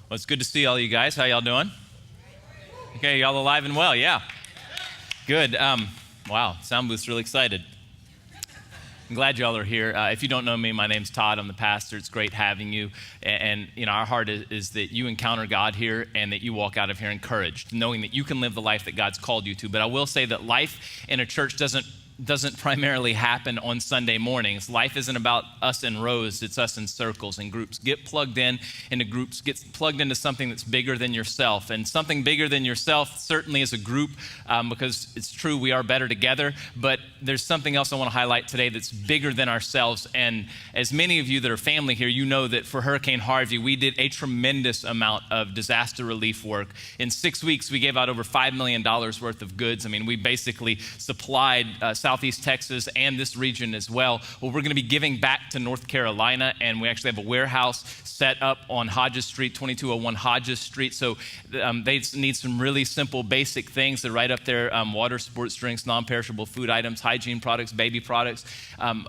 Well, it's good to see all you guys. How y'all doing? Okay, y'all alive and well, yeah. Good. Wow, sound booth's really excited. I'm glad y'all are here. If you don't know me, my name's Todd. I'm the pastor. It's great having you. And you know, our heart is that you encounter God here and that you walk out of here encouraged, knowing that you can live the life that God's called you to. But I will say that life in a church doesn't primarily happen on Sunday mornings. Life isn't about us in rows, it's us in circles and groups. Get plugged in into groups, get plugged into something that's bigger than yourself. And something bigger than yourself certainly is a group, because it's true, we are better together, but there's something else I want to highlight today that's bigger than ourselves. And as many of you that are family here, you know that for Hurricane Harvey, we did a tremendous amount of disaster relief work. In 6 weeks, we gave out over $5 million worth of goods. I mean, we basically supplied Southeast Texas and this region as well. Well, we're going to be giving back to North Carolina, and we actually have a warehouse set up on Hodges Street, 2201 Hodges Street. So they need some really simple, basic things. They're right up there: water, sports drinks, non-perishable food items, hygiene products, baby products.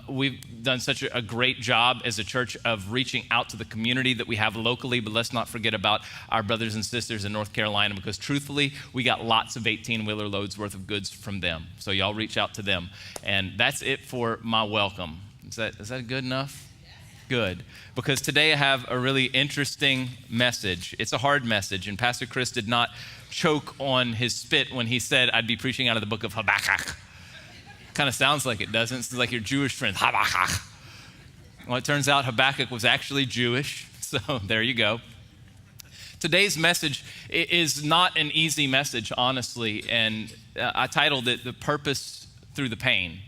We've done such a great job as a church of reaching out to the community that we have locally, but let's not forget about our brothers and sisters in North Carolina, because truthfully, we got lots of 18-wheeler loads worth of goods from them. So y'all reach out to them. And that's it for my welcome. Is that good enough? Good. Because today I have a really interesting message. It's a hard message, and Pastor Chris did not choke on his spit when he said I'd be preaching out of the Book of Habakuk. Kind of sounds like it, doesn't it? It's like your Jewish friend, Habakuk. Well, it turns out Habakkuk was actually Jewish, so there you go. Today's message is not an easy message, honestly, and I titled it The Purpose Through the Pain,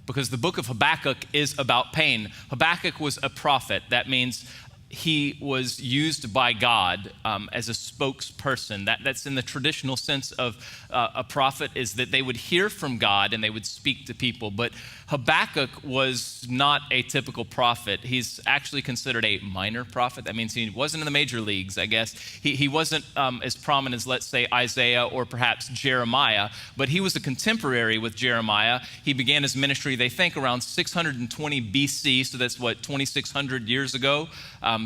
because the book of Habakuk is about pain. Habakkuk was a prophet. That means he was used by God as a spokesperson. That's in the traditional sense of a prophet, is that they would hear from God and they would speak to people. But Habakkuk was not a typical prophet. He's actually considered a minor prophet. That means he wasn't in the major leagues, I guess. He wasn't as prominent as, let's say, Isaiah or perhaps Jeremiah, but he was a contemporary with Jeremiah. He began his ministry, they think, around 620 BC, so that's what, 2,600 years ago,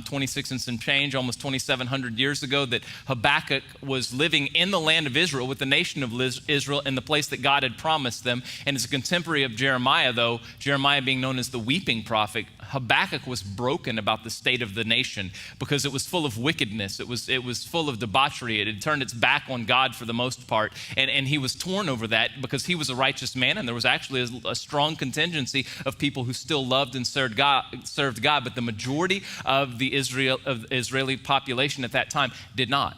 26 and some change, almost 2,700 years ago, that Habakkuk was living in the land of Israel with the nation of Israel in the place that God had promised them. And as a contemporary of Jeremiah, though, Jeremiah being known as the weeping prophet, Habakkuk was broken about the state of the nation because it was full of wickedness. It was full of debauchery. It had turned its back on God for the most part. And he was torn over that because he was a righteous man, and there was actually a strong contingency of people who still loved and served God. But the majority of the Israeli population at that time did not.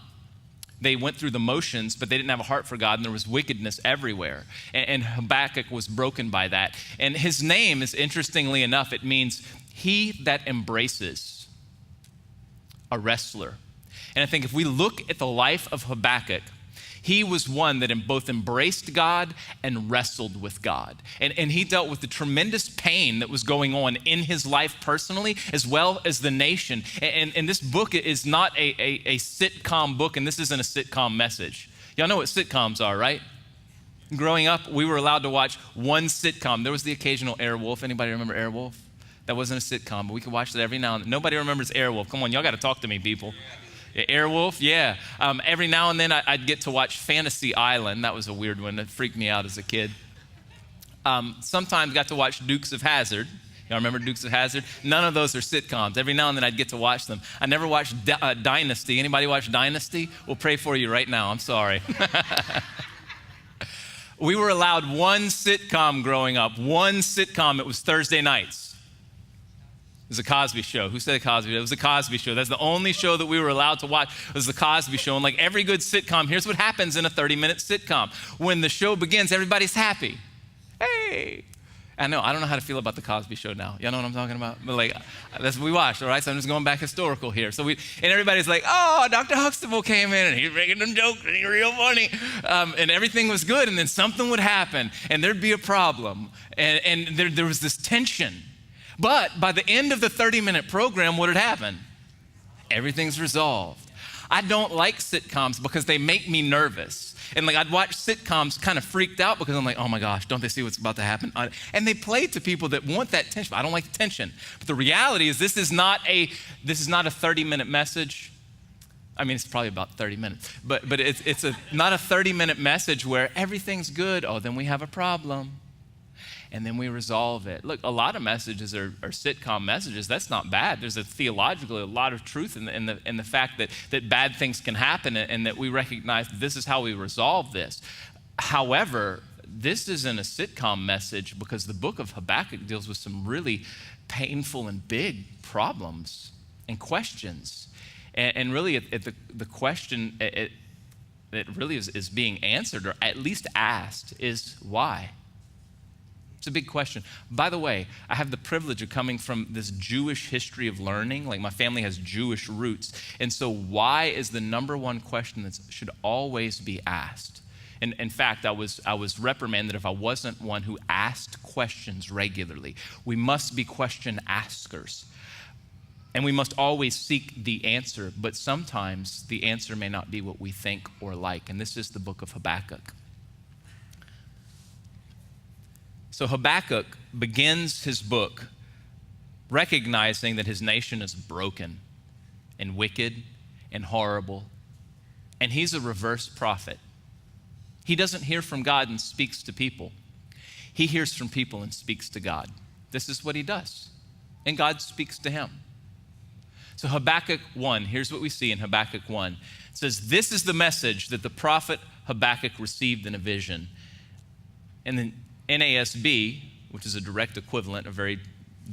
They went through the motions, but they didn't have a heart for God, and there was wickedness everywhere. And Habakkuk was broken by that. And his name is, interestingly enough, it means he that embraces, a wrestler. And I think if we look at the life of Habakkuk, he was one that both embraced God and wrestled with God. And he dealt with the tremendous pain that was going on in his life personally, as well as the nation. And this book is not a sitcom book, and this isn't a sitcom message. Y'all know what sitcoms are, right? Growing up, we were allowed to watch one sitcom. There was the occasional Airwolf. Anybody remember Airwolf? That wasn't a sitcom, but we could watch it every now and then. Nobody remembers Airwolf. Come on, y'all got to talk to me, people. Airwolf, yeah. Every now and then I'd get to watch Fantasy Island. That was a weird one. It freaked me out as a kid. Sometimes got to watch Dukes of Hazzard. Y'all remember Dukes of Hazzard? None of those are sitcoms. Every now and then I'd get to watch them. I never watched Dynasty. Anybody watch Dynasty? We'll pray for you right now. I'm sorry. We were allowed one sitcom growing up. One sitcom. It was Thursday nights. It was a Cosby Show. Who said a Cosby Show? It was a Cosby Show. That's the only show that we were allowed to watch, was the Cosby Show. And like every good sitcom, here's what happens in a 30-minute sitcom. When the show begins, everybody's happy. Hey. I don't know how to feel about the Cosby Show now. Y'all know what I'm talking about? But like, that's what we watched, all right? So I'm just going back historical here. And everybody's like, oh, Dr. Huxtable came in and he's making them jokes and he's real funny. And everything was good, and then something would happen and there'd be a problem. And there was this tension. But by the end of the 30-minute program, what had happened? Everything's resolved. I don't like sitcoms because they make me nervous. And like I'd watch sitcoms kind of freaked out because I'm like, oh my gosh, don't they see what's about to happen? And they play to people that want that tension. I don't like the tension. But the reality is this is not a 30-minute message. I mean, it's probably about 30 minutes, but it's not a 30-minute message where everything's good. Oh, then we have a problem, and then we resolve it. Look, a lot of messages are sitcom messages. That's not bad. There's theologically a lot of truth in the fact that bad things can happen, and that we recognize that this is how we resolve this. However, this isn't a sitcom message, because the book of Habakkuk deals with some really painful and big problems and questions. And really, the question that really is being answered, or at least asked, is why? It's a big question. By the way, I have the privilege of coming from this Jewish history of learning. Like, my family has Jewish roots. And so why is the number one question that should always be asked? And in fact, I was reprimanded if I wasn't one who asked questions regularly. We must be question askers. And we must always seek the answer, but sometimes the answer may not be what we think or like. And this is the book of Habakkuk. So Habakkuk begins his book recognizing that his nation is broken and wicked and horrible. And he's a reverse prophet. He doesn't hear from God and speaks to people. He hears from people and speaks to God. This is what he does. And God speaks to him. So Habakkuk 1, here's what we see in Habakkuk 1. It says, this is the message that the prophet Habakkuk received in a vision. And then NASB, which is a direct equivalent, a very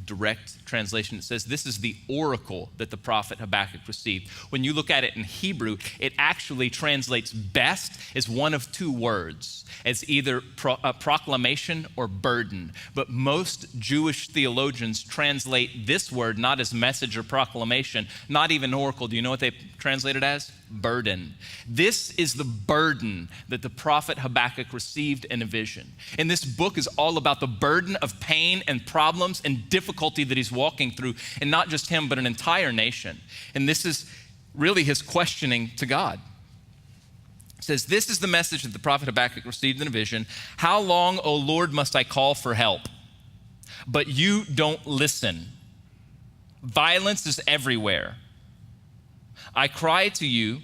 direct translation, it says this is the oracle that the prophet Habakkuk received. When you look at it in Hebrew, it actually translates best as one of two words, as either proclamation or burden. But most Jewish theologians translate this word not as message or proclamation, not even oracle. Do you know what they translate it as? Burden. This is the burden that the prophet Habakkuk received in a vision. And this book is all about the burden of pain and problems and difficulty that he's walking through, and not just him, but an entire nation. And this is really his questioning to God. It says, this is the message that the prophet Habakkuk received in a vision. How long, O Lord, must I call for help? But you don't listen. Violence is everywhere. I cry to you,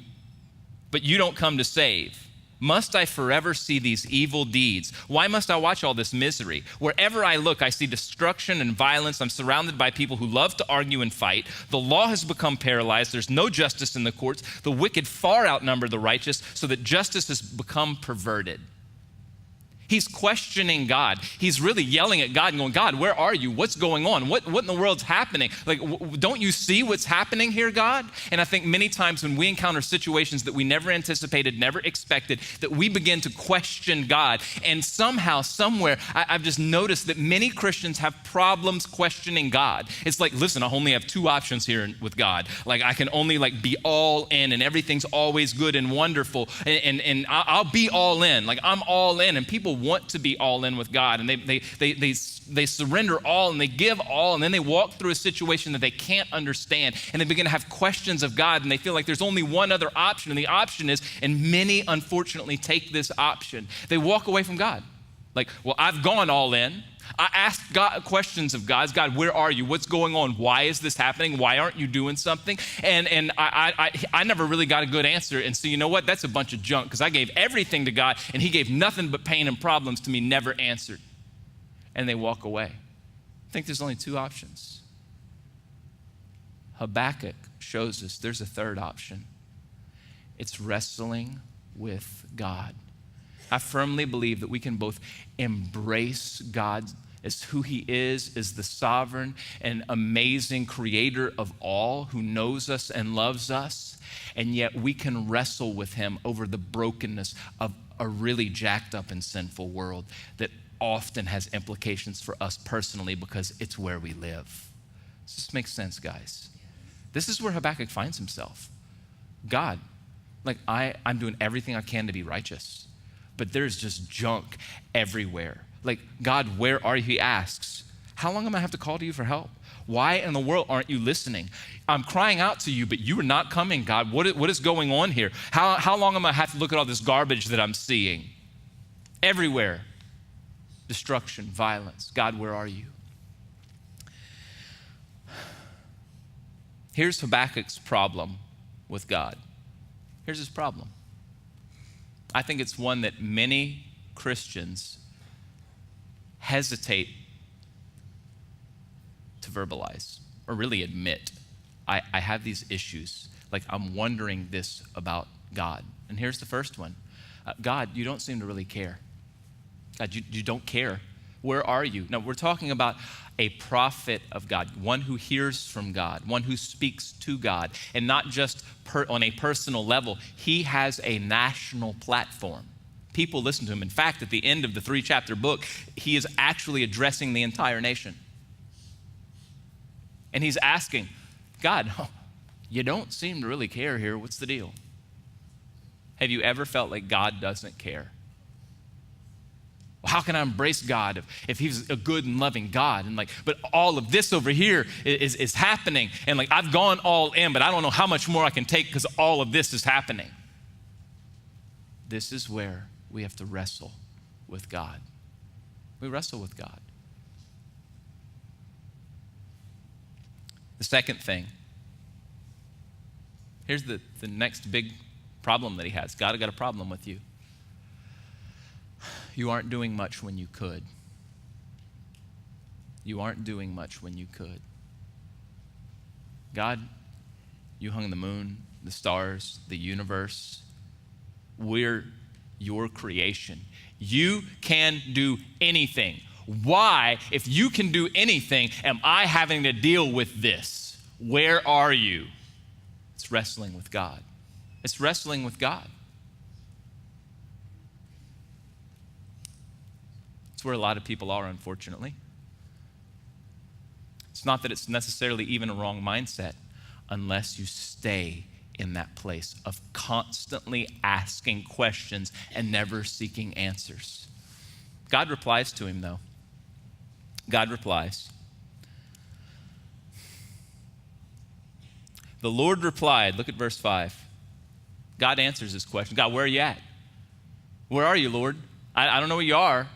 but you don't come to save. Must I forever see these evil deeds? Why must I watch all this misery? Wherever I look, I see destruction and violence. I'm surrounded by people who love to argue and fight. The law has become paralyzed. There's no justice in the courts. The wicked far outnumber the righteous, so that justice has become perverted. He's questioning God. He's really yelling at God and going, God, where are you? What's going on? What in the world's happening? Like, don't you see what's happening here, God? And I think many times when we encounter situations that we never anticipated, never expected, that we begin to question God. And somehow, somewhere, I've just noticed that many Christians have problems questioning God. It's like, listen, I only have two options here with God. Like, I can only be all in, and everything's always good and wonderful. And I'll be all in. Like, I'm all in. And people want to be all in with God, and they surrender all and they give all, and then they walk through a situation that they can't understand, and they begin to have questions of God, and they feel like there's only one other option, and the option is, and many unfortunately take this option, they walk away from God. Like, well, I've gone all in. I asked God questions of God. God, where are you? What's going on? Why is this happening? Why aren't you doing something? And I never really got a good answer. And so you know what? That's a bunch of junk, because I gave everything to God and he gave nothing but pain and problems to me, never answered. And they walk away. I think there's only two options. Habakkuk shows us there's a third option. It's wrestling with God. I firmly believe that we can both embrace God as who he is, as the sovereign and amazing creator of all, who knows us and loves us, and yet we can wrestle with him over the brokenness of a really jacked up and sinful world that often has implications for us personally because it's where we live. Does this make sense, guys? This is where Habakkuk finds himself. God, I'm doing everything I can to be righteous, but there's just junk everywhere. Like, God, where are you? He asks. How long am I have to call to you for help? Why in the world aren't you listening? I'm crying out to you, but you are not coming, God. What is going on here? How long am I have to look at all this garbage that I'm seeing? Everywhere. Destruction, violence. God, where are you? Here's Habakkuk's problem with God. Here's his problem. I think it's one that many Christians hesitate to verbalize or really admit. I have these issues. Like, I'm wondering this about God. And here's the first one. God, you don't seem to really care. God, you don't care. Where are you? Now, we're talking about a prophet of God, one who hears from God, one who speaks to God, and not just on a personal level. He has a national platform. People listen to him. In fact, at the end of the 3-chapter book, he is actually addressing the entire nation. And he's asking, God, you don't seem to really care here. What's the deal? Have you ever felt like God doesn't care? Well, how can I embrace God if he's a good and loving God? And but all of this over here is happening. And I've gone all in, but I don't know how much more I can take because all of this is happening. This is where we have to wrestle with God. We wrestle with God. The second thing, here's the next big problem that he has. God, I got a problem with you. You aren't doing much when you could. You aren't doing much when you could. God, you hung the moon, the stars, the universe. We're your creation. You can do anything. Why, if you can do anything, am I having to deal with this? Where are you? It's wrestling with God. It's wrestling with God. It's where a lot of people are, unfortunately. It's not that it's necessarily even a wrong mindset unless you stay in that place of constantly asking questions and never seeking answers. God replies to him, though. God replies. The Lord replied, look at verse 5. God answers this question. God, where are you at? Where are you, Lord? I don't know where you are.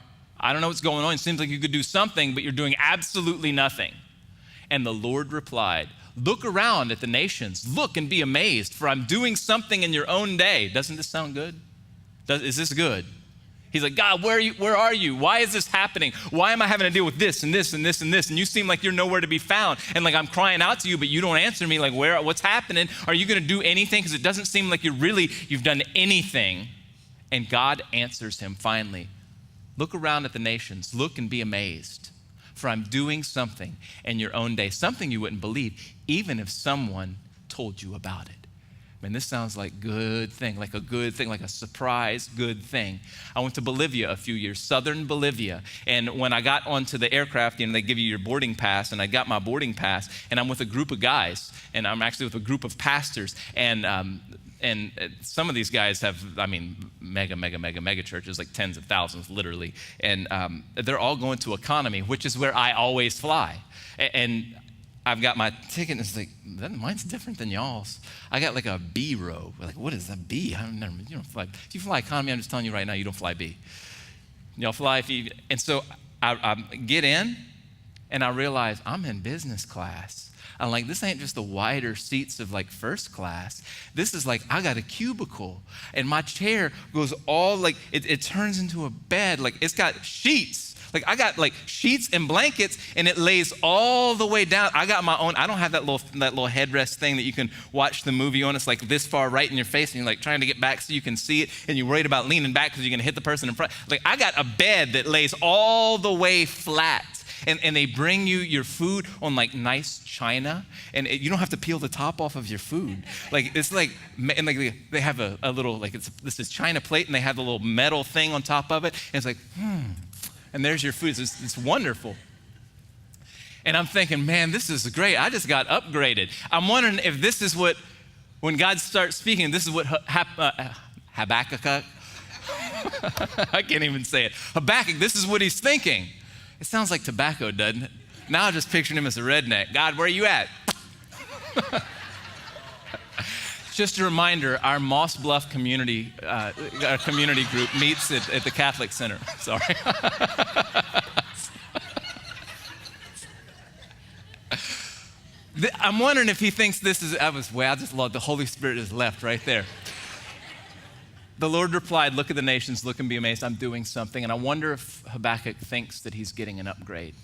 I don't know what's going on. It seems like you could do something, but you're doing absolutely nothing. And the Lord replied, look around at the nations. Look and be amazed, for I'm doing something in your own day. Doesn't this sound good? Is this good? He's like, God, where are you? Why is this happening? Why am I having to deal with this and this and this and this? And you seem like you're nowhere to be found. And I'm crying out to you, but you don't answer me. What's happening? Are you going to do anything? Because it doesn't seem like you've done anything. And God answers him finally. Look around at the nations. Look and be amazed. For I'm doing something in your own day. Something you wouldn't believe, even if someone told you about it. Man, this sounds like good thing, like a good thing, like a surprise good thing. I went to Bolivia a few years, southern Bolivia. And when I got onto the aircraft, they give you your boarding pass, and I got my boarding pass, and I'm with a group of guys, and I'm actually with a group of pastors. And some of these guys have, mega churches, like tens of thousands, literally. And they're all going to economy, which is where I always fly. And I've got my ticket, and it's like, mine's different than y'all's. I got a B row. What is a B? You don't fly. If you fly economy, I'm just telling you right now, you don't fly B. Y'all fly and so I get in, and I realize I'm in business class. I'm like, this ain't just the wider seats of first class. This is I got a cubicle, and my chair goes all it turns into a bed. It's got sheets. I got sheets and blankets, and it lays all the way down. I got my own. I don't have that little headrest thing that you can watch the movie on. It's this far right in your face, and you're trying to get back so you can see it, and you're worried about leaning back because you're gonna hit the person in front. I got a bed that lays all the way flat. And they bring you your food on nice china, and you don't have to peel the top off of your food. And they have a little this is china plate, and they have a little metal thing on top of it, and it's and there's your food. It's wonderful. And I'm thinking, man, this is great. I just got upgraded. I'm wondering if this is what, when God starts speaking, this is what Habakuk, I can't even say it. Habakkuk, this is what he's thinking. It sounds like tobacco, doesn't it? Now I'm just picturing him as a redneck. God, where are you at? Just a reminder, our Moss Bluff community group meets at the Catholic Center. Sorry. I'm wondering if he thinks this is, I just love the Holy Spirit is left right there. The Lord replied, look at the nations, look and be amazed. I'm doing something. And I wonder if Habakkuk thinks that he's getting an upgrade.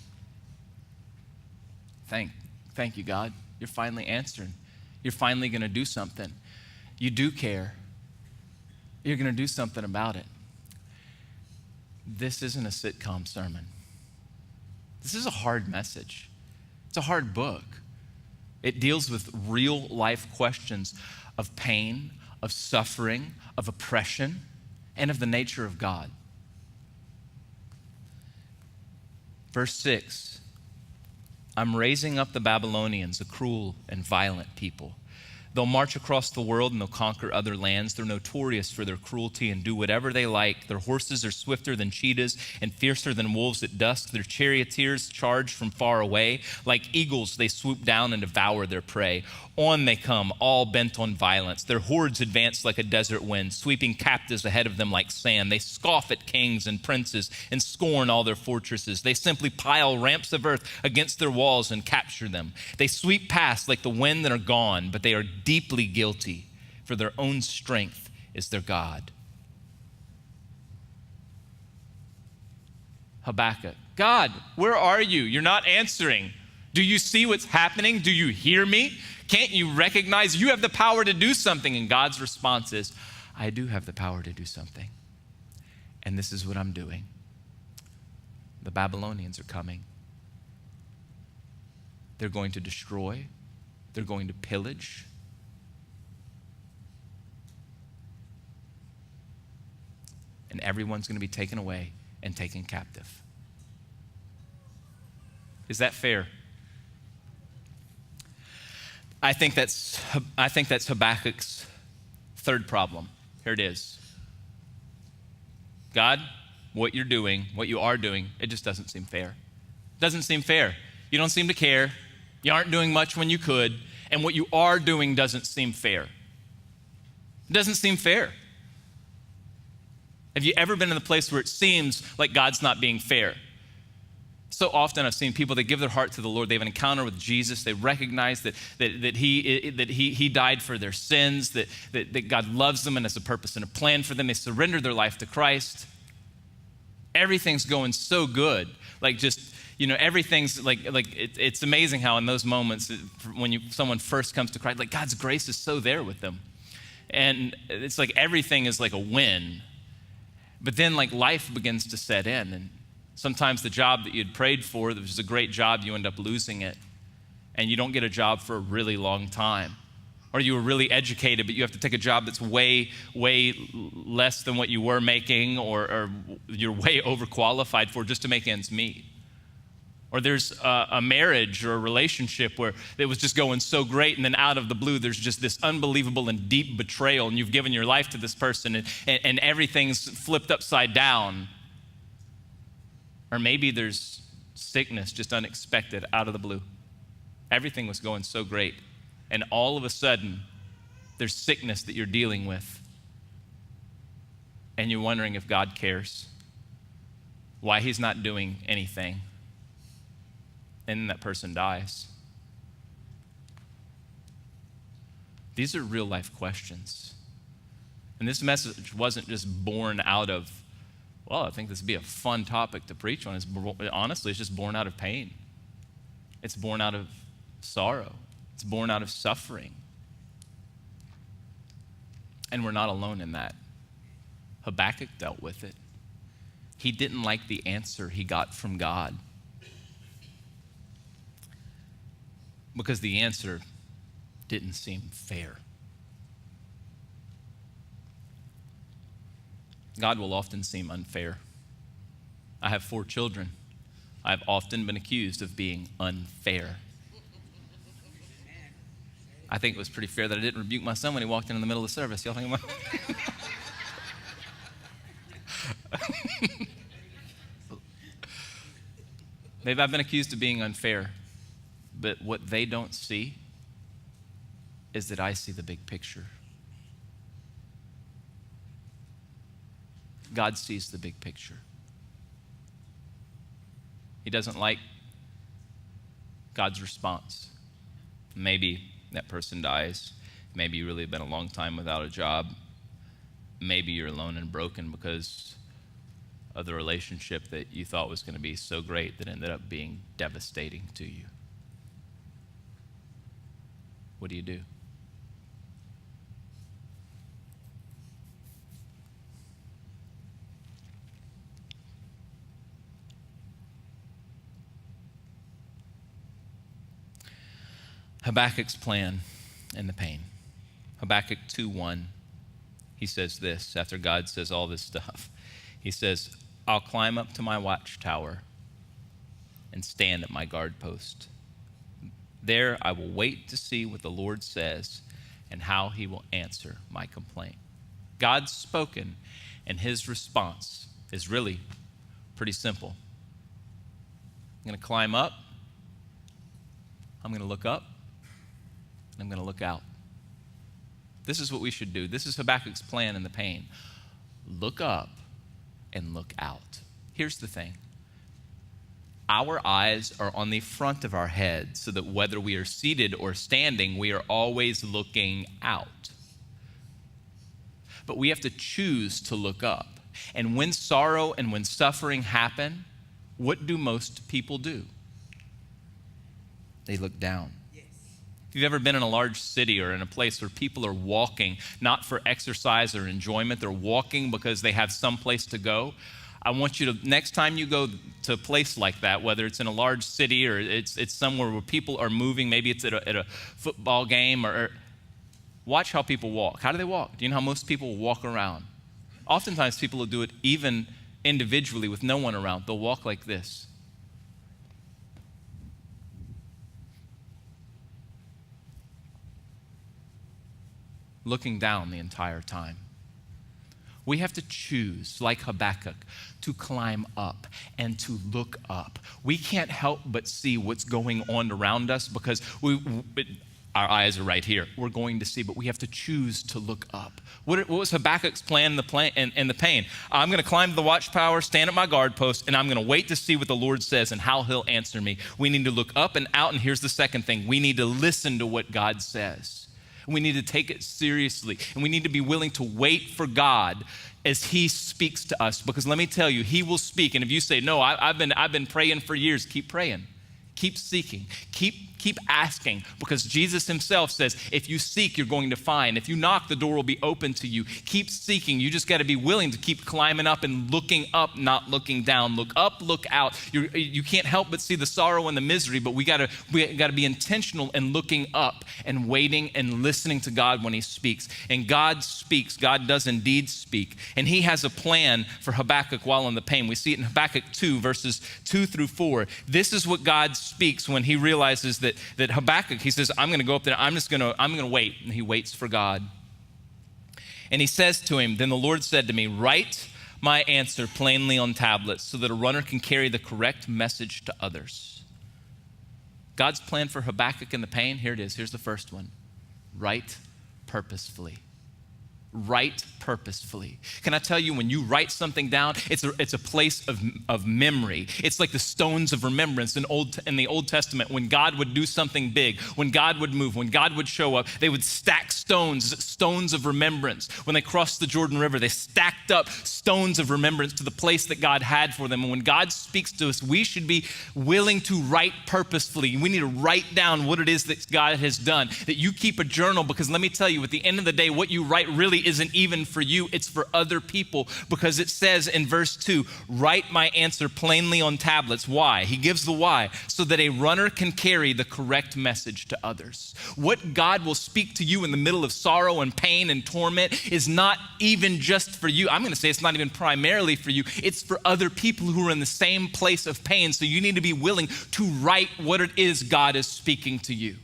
Thank you, God. You're finally answering. You're finally going to do something. You do care. You're going to do something about it. This isn't a sitcom sermon. This is a hard message. It's a hard book. It deals with real life questions of pain, of suffering, of oppression, and of the nature of God. Verse 6, I'm raising up the Babylonians, a cruel and violent people. They'll march across the world and they'll conquer other lands. They're notorious for their cruelty and do whatever they like. Their horses are swifter than cheetahs and fiercer than wolves at dusk. Their charioteers charge from far away. Like eagles, they swoop down and devour their prey. On they come, all bent on violence. Their hordes advance like a desert wind, sweeping captives ahead of them like sand. They scoff at kings and princes and scorn all their fortresses. They simply pile ramps of earth against their walls and capture them. They sweep past like the wind and are gone, but they are deeply guilty, for their own strength is their God. Habakkuk, God, where are you? You're not answering. Do you see what's happening? Do you hear me? Can't you recognize you have the power to do something? And God's response is, I do have the power to do something. And this is what I'm doing. The Babylonians are coming. They're going to destroy. They're going to pillage. And everyone's going to be taken away and taken captive. Is that fair? I think that's Habakkuk's third problem. Here it is. God, what you are doing, it just doesn't seem fair. It doesn't seem fair. You don't seem to care. You aren't doing much when you could. And what you are doing doesn't seem fair. It doesn't seem fair. Have you ever been in a place where it seems like God's not being fair? So often I've seen people that give their heart to the Lord. They have an encounter with Jesus. They recognize that he died for their sins, that God loves them and has a purpose and a plan for them. They surrender their life to Christ. Everything's going so good. Everything's it's amazing how in those moments when someone first comes to Christ, God's grace is so there with them. And it's like everything is like a win. But then life begins to set in, and sometimes the job that you'd prayed for, that was a great job, you end up losing it, and you don't get a job for a really long time. Or you were really educated, but you have to take a job that's way, way less than what you were making, or you're way overqualified for just to make ends meet. Or there's a marriage or a relationship where it was just going so great, and then out of the blue, there's just this unbelievable and deep betrayal, and you've given your life to this person, and everything's flipped upside down. Or maybe there's sickness just unexpected out of the blue. Everything was going so great, and all of a sudden, there's sickness that you're dealing with, and you're wondering if God cares, why he's not doing anything. And then that person dies. These are real life questions. And this message wasn't just born out of, I think this would be a fun topic to preach on. Honestly, it's just born out of pain. It's born out of sorrow. It's born out of suffering. And we're not alone in that. Habakkuk dealt with it. He didn't like the answer he got from God, because the answer didn't seem fair. God will often seem unfair. I have 4 children. I've often been accused of being unfair. I think it was pretty fair that I didn't rebuke my son when he walked in the middle of the service. Y'all think about Maybe I've been accused of being unfair, but what they don't see is that I see the big picture. God sees the big picture. He doesn't like God's response. Maybe that person dies. Maybe you really have been a long time without a job. maybe you're alone and broken because of the relationship that you thought was going to be so great that ended up being devastating to you. What do you do? Habakkuk's plan and the pain. Habakkuk 2:1, he says this after God says all this stuff. He says, I'll climb up to my watchtower and stand at my guard post. There I will wait to see what the Lord says and how he will answer my complaint. God's spoken, and his response is really pretty simple. I'm going to climb up, I'm going to look up, and I'm going to look out. This is what we should do. This is Habakkuk's plan in the pain. Look up and look out. Here's the thing. Our eyes are on the front of our head so that whether we are seated or standing, we are always looking out. But we have to choose to look up. And when sorrow and when suffering happen, what do most people do? They look down. If you've ever been in a large city or in a place where people are walking, not for exercise or enjoyment, they're walking because they have some place to go, I want you to, next time you go to a place like that, whether it's in a large city or it's somewhere where people are moving, maybe it's at a football game, or watch how people walk. How do they walk? Do you know how most people walk around? Oftentimes people will do it even individually with no one around. They'll walk like this. Looking down the entire time. We have to choose, like Habakkuk, to climb up and to look up. We can't help but see what's going on around us because our eyes are right here. We're going to see, but we have to choose to look up. What was Habakkuk's plan in the pain? I'm going to climb to the watchtower, stand at my guard post, and I'm going to wait to see what the Lord says and how he'll answer me. We need to look up and out, and here's the second thing. We need to listen to what God says. We need to take it seriously, and we need to be willing to wait for God as he speaks to us, because let me tell you, he will speak. And if you say, no, I've been praying for years, keep praying. Keep seeking, keep asking, because Jesus himself says, if you seek, you're going to find. If you knock, the door will be open to you. Keep seeking. You just got to be willing to keep climbing up and looking up, not looking down. Look up, look out. You can't help but see the sorrow and the misery, but we got to be intentional in looking up and waiting and listening to God when he speaks. And God speaks. God does indeed speak. And he has a plan for Habakkuk while in the pain. We see it in Habakkuk 2, verses 2 through 4. This is what God speaks when he realizes that Habakkuk, he says, I'm going to go up there, I'm going to wait. And he waits for God. And he says to him, then the Lord said to me, write my answer plainly on tablets so that a runner can carry the correct message to others. God's plan for Habakkuk in the pain, here it is. Here's the first one. Write purposefully. Write purposefully. Can I tell you, when you write something down, it's a place of memory. It's like the stones of remembrance in the Old Testament. When God would do something big, when God would move, when God would show up, they would stack stones of remembrance. When they crossed the Jordan River, they stacked up stones of remembrance to the place that God had for them. And when God speaks to us, we should be willing to write purposefully. We need to write down what it is that God has done, that you keep a journal, because let me tell you, at the end of the day, what you write really isn't even for you, it's for other people, because it says in verse 2, write my answer plainly on tablets. Why? He gives the why, so that a runner can carry the correct message to others. What God will speak to you in the middle of sorrow and pain and torment is not even just for you. I'm going to say it's not even primarily for you. It's for other people who are in the same place of pain. So you need to be willing to write what it is God is speaking to you.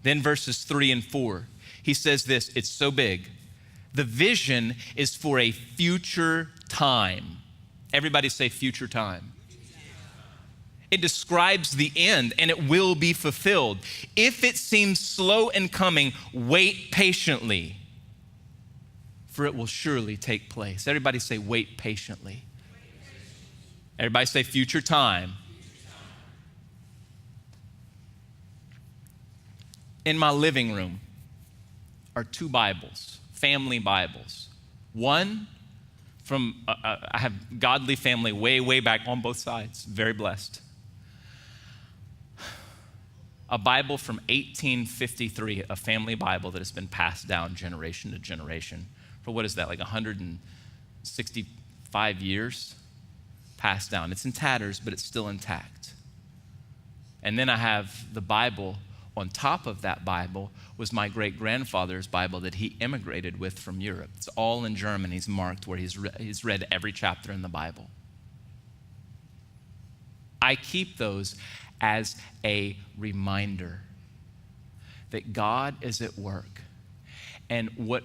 Then verses 3 and 4, he says this, it's so big. The vision is for a future time. Everybody say future time. It describes the end, and it will be fulfilled. If it seems slow in coming, wait patiently, for it will surely take place. Everybody say wait patiently. Everybody say future time. In my living room, are two Bibles, family Bibles. One from, I have godly family way back on both sides, very blessed. A Bible from 1853, a family Bible that has been passed down generation to generation for what is that, like 165 years passed down. It's in tatters, but it's still intact. And then I have the Bible. On top of that Bible was my great-grandfather's Bible that he immigrated with from Europe. It's all in German. He's marked where he's read every chapter in the Bible. I keep those as a reminder that God is at work. And what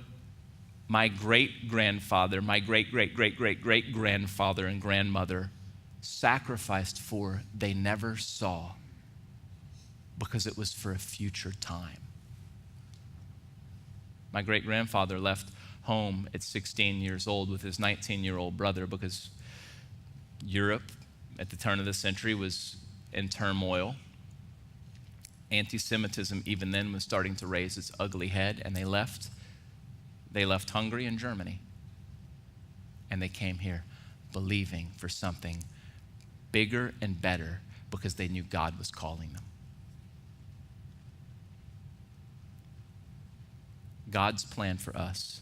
my great-grandfather, my great-great-great-great-great-grandfather and grandmother sacrificed for, they never saw, because it was for a future time. My great-grandfather left home at 16 years old with his 19-year-old brother because Europe at the turn of the century was in turmoil. Anti-Semitism even then was starting to raise its ugly head, and they left. They left Hungary and Germany, and they came here believing for something bigger and better because they knew God was calling them. God's plan for us: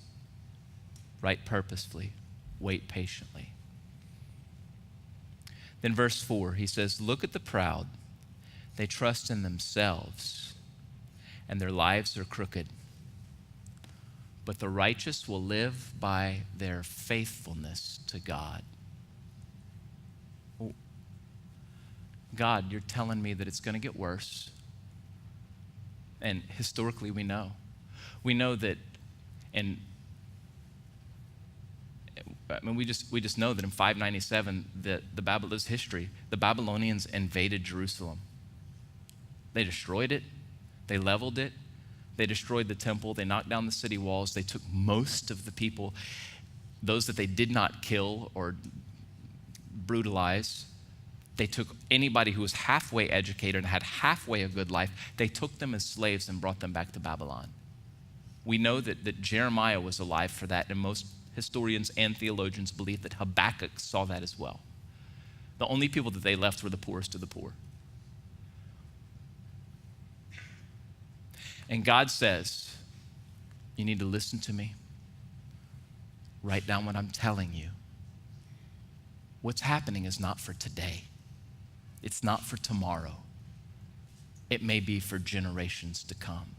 write purposefully, wait patiently. Then verse 4, he says, look at the proud. They trust in themselves, and their lives are crooked. But the righteous will live by their faithfulness to God. Oh, God, you're telling me that it's going to get worse. And historically, we know. We know that, and I mean, we just know that in 597, the Babylon's history, the Babylonians invaded Jerusalem. They destroyed it. They leveled it. They destroyed the temple. They knocked down the city walls. They took most of the people, those that they did not kill or brutalize. They took anybody who was halfway educated and had halfway a good life. They took them as slaves and brought them back to Babylon. We know that Jeremiah was alive for that, and most historians and theologians believe that Habakkuk saw that as well. The only people that they left were the poorest of the poor. And God says, you need to listen to me. Write down what I'm telling you. What's happening is not for today. It's not for tomorrow. It may be for generations to come.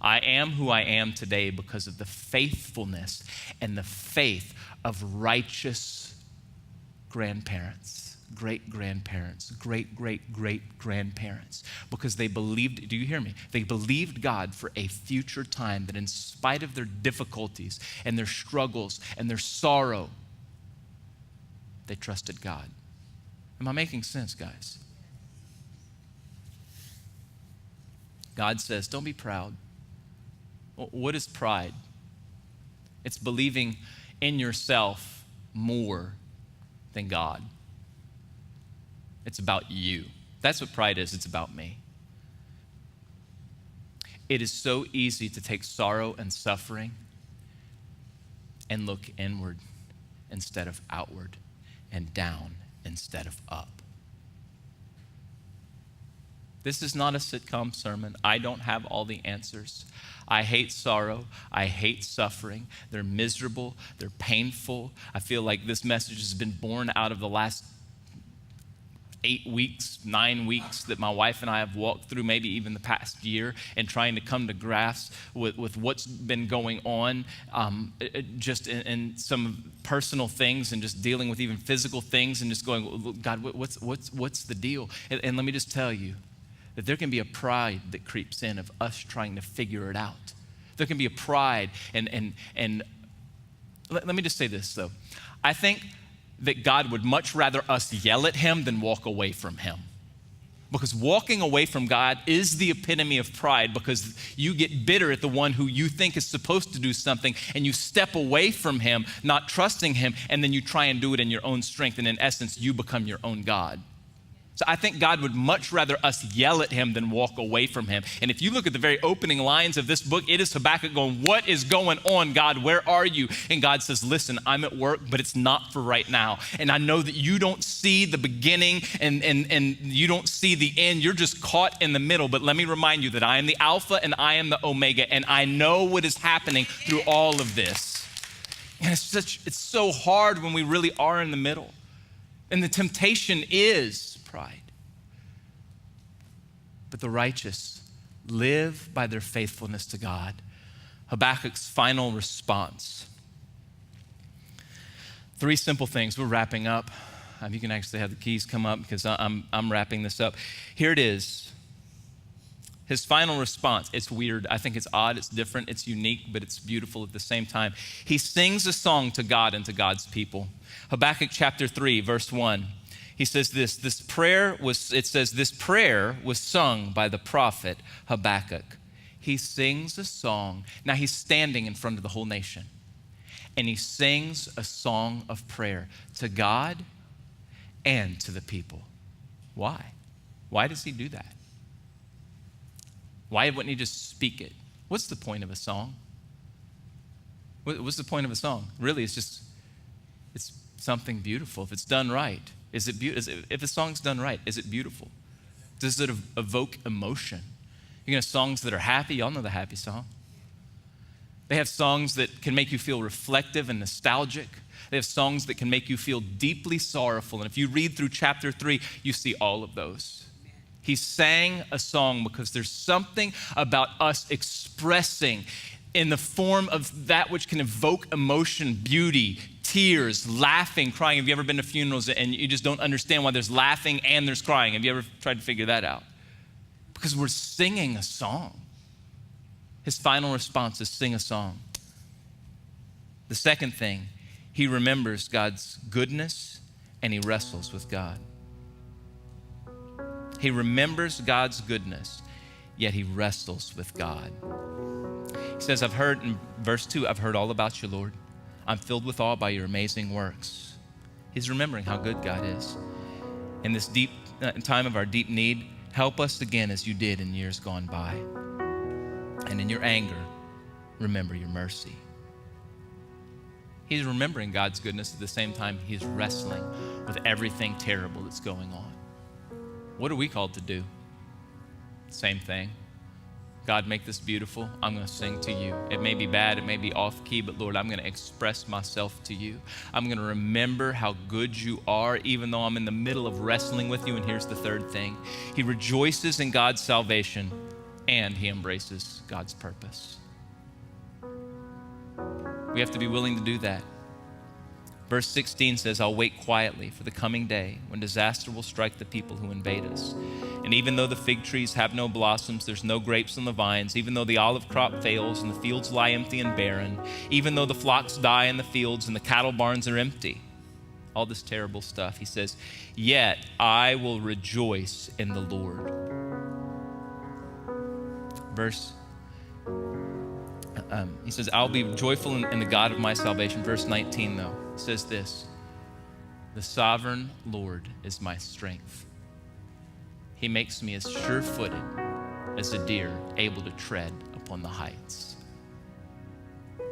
I am who I am today because of the faithfulness and the faith of righteous grandparents, great-grandparents, great-great-great-grandparents, because they believed, do you hear me? They believed God for a future time, that in spite of their difficulties and their struggles and their sorrow, they trusted God. Am I making sense, guys? God says, don't be proud. What is pride? It's believing in yourself more than God. It's about you. That's what pride is. It's about me. It is so easy to take sorrow and suffering and look inward instead of outward, and down instead of up. This is not a sitcom sermon. I don't have all the answers. I hate sorrow. I hate suffering. They're miserable. They're painful. I feel like this message has been born out of the last 8 weeks, 9 weeks that my wife and I have walked through, maybe even the past year, and trying to come to grasp with what's been going on, just in some personal things, and just dealing with even physical things, and just going, God, what's the deal? And let me just tell you that there can be a pride that creeps in of us trying to figure it out. There can be a pride, and let me just say this though. I think that God would much rather us yell at him than walk away from him. Because walking away from God is the epitome of pride, because you get bitter at the one who you think is supposed to do something, and you step away from him, not trusting him, and then you try and do it in your own strength, and in essence, you become your own God. So I think God would much rather us yell at him than walk away from him. And if you look at the very opening lines of this book, it is Habakkuk going, what is going on, God? Where are you? And God says, listen, I'm at work, but it's not for right now. And I know that you don't see the beginning and you don't see the end. You're just caught in the middle. But let me remind you that I am the Alpha and I am the Omega, and I know what is happening through all of this. And it's so hard when we really are in the middle. And the temptation is pride. But the righteous live by their faithfulness to God. Habakkuk's final response. 3 simple things. We're wrapping up. You can actually have the keys come up because I'm wrapping this up. Here it is. His final response. It's weird. I think it's odd. It's different. It's unique, but it's beautiful at the same time. He sings a song to God and to God's people. Habakkuk chapter 3, verse 1. He says this prayer was sung by the prophet Habakkuk. He sings a song. Now he's standing in front of the whole nation, and he sings a song of prayer to God and to the people. Why? Why does he do that? Why wouldn't he just speak it? What's the point of a song? What's the point of a song? Really, it's something beautiful if it's done right. Is it beautiful? If a song's done right, is it beautiful? Does it evoke emotion? You know, songs that are happy, y'all know the happy song. They have songs that can make you feel reflective and nostalgic. They have songs that can make you feel deeply sorrowful. And if you read through chapter 3, you see all of those. He sang a song because there's something about us expressing in the form of that which can evoke emotion, beauty, tears, laughing, crying. Have you ever been to funerals and you just don't understand why there's laughing and there's crying? Have you ever tried to figure that out? Because we're singing a song. His final response is sing a song. The second thing, he remembers God's goodness and he wrestles with God. He remembers God's goodness, yet he wrestles with God. He says, I've heard, in verse 2, I've heard all about you, Lord. I'm filled with awe by your amazing works. He's remembering how good God is. In this deep time of our deep need, help us again as you did in years gone by. And in your anger, remember your mercy. He's remembering God's goodness at the same time he's wrestling with everything terrible that's going on. What are we called to do? Same thing. God, make this beautiful. I'm going to sing to you. It may be bad, it may be off key, but Lord, I'm going to express myself to you. I'm going to remember how good you are, even though I'm in the middle of wrestling with you. And here's the third thing. He rejoices in God's salvation and he embraces God's purpose. We have to be willing to do that. Verse 16 says, I'll wait quietly for the coming day when disaster will strike the people who invade us. And even though the fig trees have no blossoms, there's no grapes on the vines, even though the olive crop fails and the fields lie empty and barren, even though the flocks die in the fields and the cattle barns are empty, all this terrible stuff, he says, yet I will rejoice in the Lord. He says, I'll be joyful in the God of my salvation. Verse 19, though, says this, the sovereign Lord is my strength. He makes me as sure-footed as a deer able to tread upon the heights.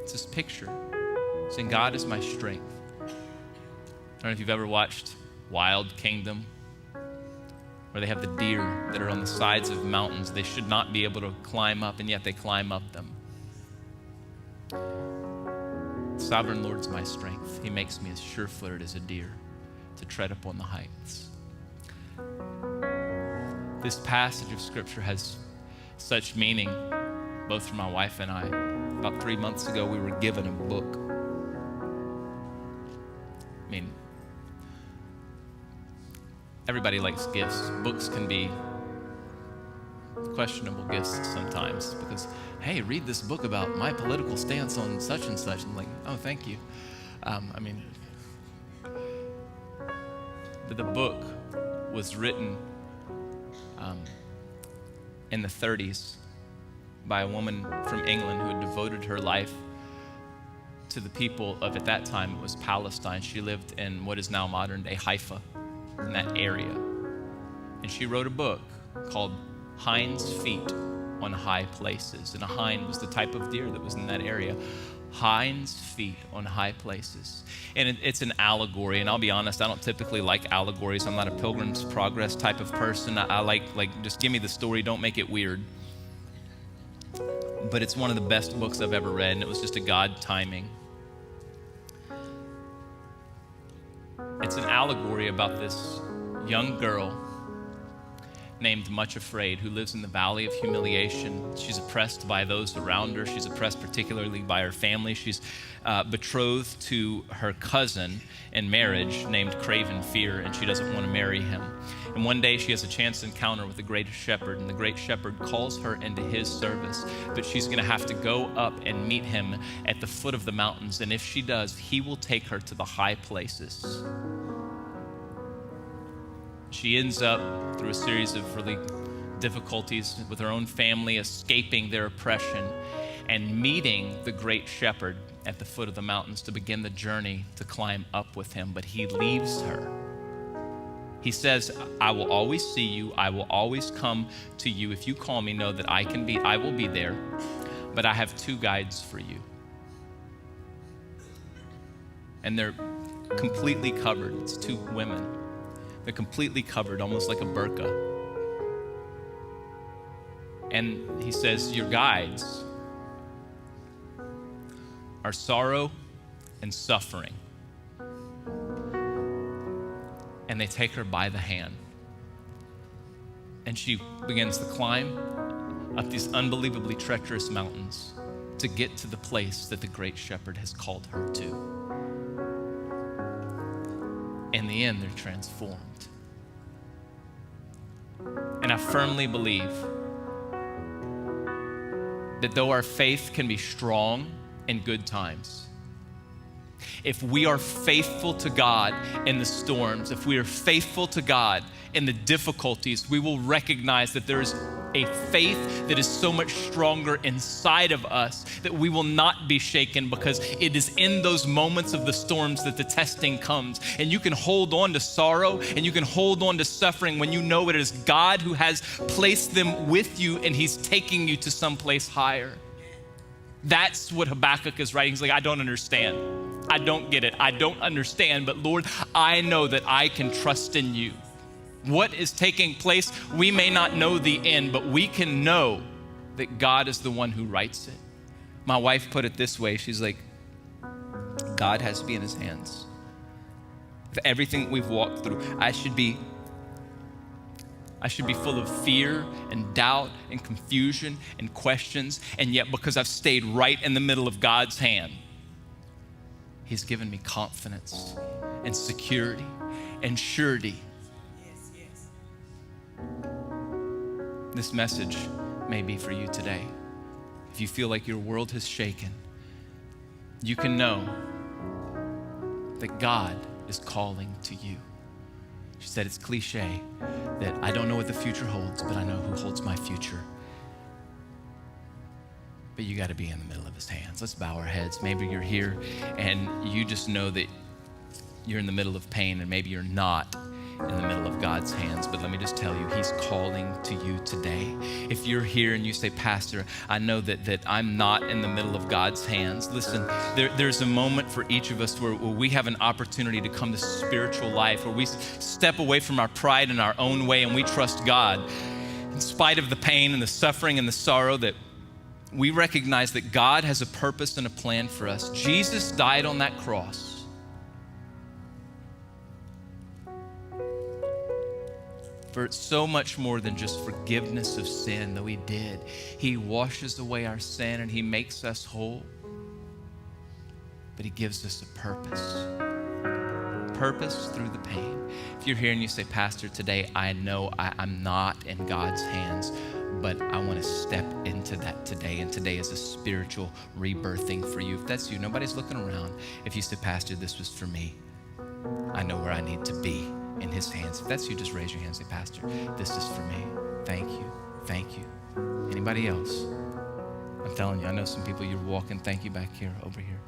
It's this picture saying God is my strength. I don't know if you've ever watched Wild Kingdom, where they have the deer that are on the sides of mountains. They should not be able to climb up, and yet they climb up them. Sovereign Lord's my strength. He makes me as sure-footed as a deer to tread upon the heights. This passage of Scripture has such meaning, both for my wife and I. About 3 months ago, we were given a book. I mean, everybody likes gifts. Books can be questionable gifts sometimes because, hey, read this book about my political stance on such and such. I'm like, oh, thank you. But the book was written in the 30s by a woman from England who had devoted her life to the people of, at that time, it was Palestine. She lived in what is now modern-day Haifa, in that area. And she wrote a book called Hind's Feet on High Places. And a hind was the type of deer that was in that area. Hind's feet on high places. And it's an allegory. And I'll be honest, I don't typically like allegories. I'm not a Pilgrim's Progress type of person. I like just give me the story, don't make it weird. But it's one of the best books I've ever read, and it was just a God timing. It's an allegory about this young girl named Much Afraid, who lives in the valley of humiliation. She's oppressed by those around her. She's oppressed particularly by her family. She's betrothed to her cousin in marriage named Craven Fear, and she doesn't want to marry him. And one day she has a chance encounter with the great shepherd, and the great shepherd calls her into his service, but she's going to have to go up and meet him at the foot of the mountains, and if she does, he will take her to the high places. She ends up, through a series of really difficulties with her own family, escaping their oppression and meeting the great shepherd at the foot of the mountains to begin the journey to climb up with him. But he leaves her. He says, I will always see you. I will always come to you. If you call me, know that I will be there. But I have two guides for you. And they're completely covered. It's two women. They're completely covered, almost like a burqa. And he says, your guides are sorrow and suffering. And they take her by the hand. And she begins to climb up these unbelievably treacherous mountains to get to the place that the great shepherd has called her to. In the end, they're transformed. And I firmly believe that though our faith can be strong in good times, if we are faithful to God in the storms, if we are faithful to God in the difficulties, we will recognize that there is a faith that is so much stronger inside of us that we will not be shaken, because it is in those moments of the storms that the testing comes. And you can hold on to sorrow and you can hold on to suffering when you know it is God who has placed them with you and he's taking you to someplace higher. That's what Habakkuk is writing. He's like, I don't understand. I don't get it. I don't understand. But Lord, I know that I can trust in you. What is taking place, we may not know the end, but we can know that God is the one who writes it. My wife put it this way. She's like, God has to be in his hands. For everything we've walked through, I should be full of fear and doubt and confusion and questions. And yet, because I've stayed right in the middle of God's hand, he's given me confidence and security and surety. This message may be for you today. If you feel like your world has shaken, you can know that God is calling to you. She said it's cliche that I don't know what the future holds, but I know who holds my future. But you got to be in the middle of his hands. Let's bow our heads. Maybe you're here and you just know that you're in the middle of pain, and maybe you're not in the middle of God's hands. But let me just tell you, he's calling to you today. If you're here and you say, Pastor, I know that I'm not in the middle of God's hands. Listen, there's a moment for each of us where we have an opportunity to come to spiritual life, where we step away from our pride and our own way and we trust God. In spite of the pain and the suffering and the sorrow, that we recognize that God has a purpose and a plan for us. Jesus died on that cross for so much more than just forgiveness of sin, though he did. He washes away our sin and he makes us whole. But he gives us a purpose through the pain. If you're here and you say, Pastor, today I know I'm not in God's hands, but I want to step into that today. And today is a spiritual rebirthing for you. If that's you, nobody's looking around. If you say, Pastor, this was for me, I know where I need to be in his hands. If that's you, just raise your hand and say, Pastor, this is for me. Thank you. Thank you. Anybody else? I'm telling you, I know some people, you're walking. Thank you back here, over here.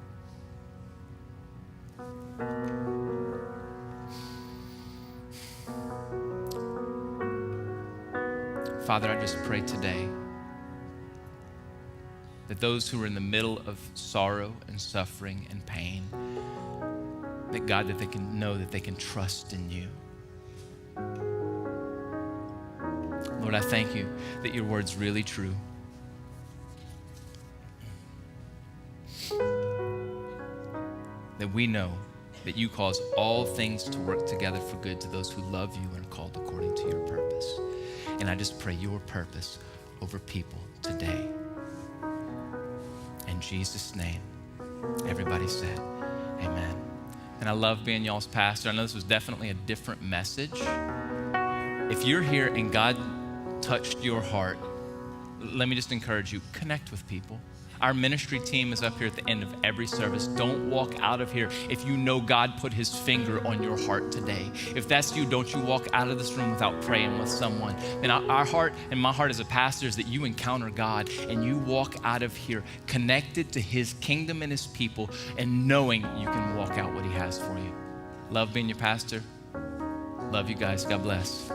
Father, I just pray today that those who are in the middle of sorrow and suffering and pain, that God, that they can know that they can trust in you. Lord, I thank you that your word's really true. That we know that you cause all things to work together for good to those who love you and are called according to your purpose. And I just pray your purpose over people today. In Jesus' name, everybody said, amen. And I love being y'all's pastor. I know this was definitely a different message. If you're here and God touched your heart, let me just encourage you, connect with people. Our ministry team is up here at the end of every service. Don't walk out of here if you know God put his finger on your heart today. If that's you, don't you walk out of this room without praying with someone. And our heart and my heart as a pastor is that you encounter God and you walk out of here connected to his kingdom and his people and knowing you can walk out what he has for you. Love being your pastor. Love you guys. God bless.